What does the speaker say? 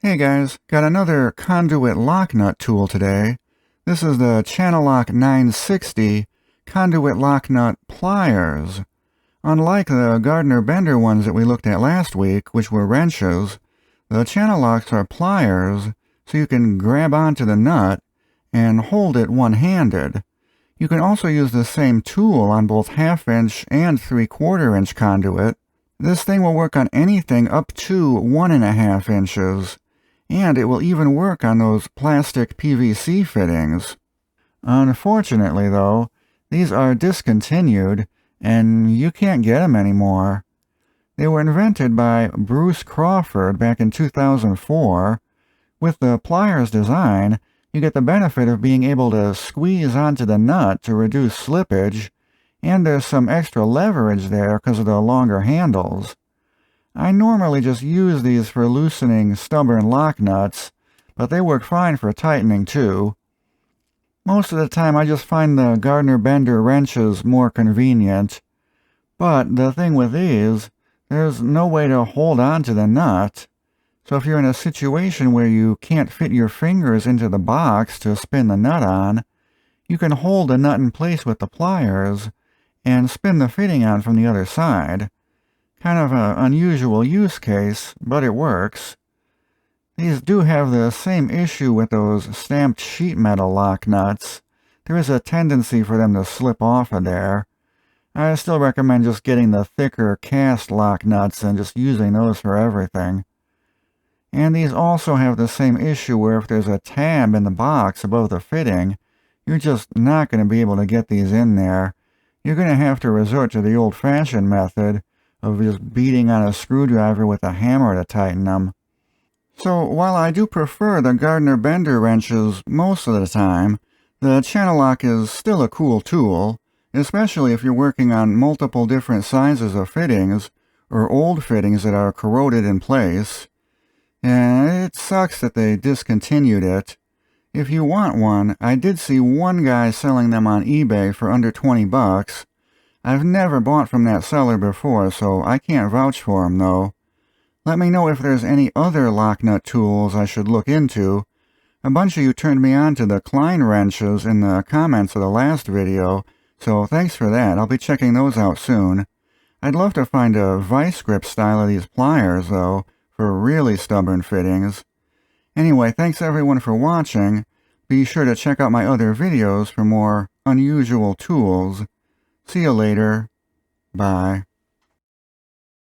Hey guys, got another Conduit Locknut tool today. This is the Channellock 960 Conduit Locknut Pliers. Unlike the Gardner Bender ones that we looked at last week, which were wrenches, the Channellocks are pliers, so you can grab onto the nut and hold it one-handed. You can also use the same tool on both half-inch and 3/4 inch conduit. This thing will work on anything up to 1.5 inches. And it will even work on those plastic PVC fittings. Unfortunately, though, these are discontinued, and you can't get them anymore. They were invented by Bruce Crawford back in 2004. With the pliers design, you get the benefit of being able to squeeze onto the nut to reduce slippage, and there's some extra leverage there because of the longer handles. I normally just use these for loosening stubborn lock nuts, but they work fine for tightening too. Most of the time I just find the Gardner Bender wrenches more convenient, but the thing with these, there's no way to hold on to the nut. So if you're in a situation where you can't fit your fingers into the box to spin the nut on, you can hold the nut in place with the pliers and spin the fitting on from the other side. Kind of an unusual use case, but it works. These do have the same issue with those stamped sheet metal lock nuts. There is a tendency for them to slip off of there. I still recommend just getting the thicker cast lock nuts and just using those for everything. And these also have the same issue where if there's a tab in the box above the fitting, you're just not going to be able to get these in there. You're going to have to resort to the old-fashioned method of just beating on a screwdriver with a hammer to tighten them. So while I do prefer the Gardner Bender wrenches most of the time, the Channellock is still a cool tool, especially if you're working on multiple different sizes of fittings, or old fittings that are corroded in place. And it sucks that they discontinued it. If you want one, I did see one guy selling them on eBay for under $20. I've never bought from that seller before, so I can't vouch for him, though. Let me know if there's any other Locknut tools I should look into. A bunch of you turned me on to the Klein wrenches in the comments of the last video, so thanks for that. I'll be checking those out soon. I'd love to find a vice grip style of these pliers, though, for really stubborn fittings. Anyway, thanks everyone for watching. Be sure to check out my other videos for more unusual tools. See you later. Bye.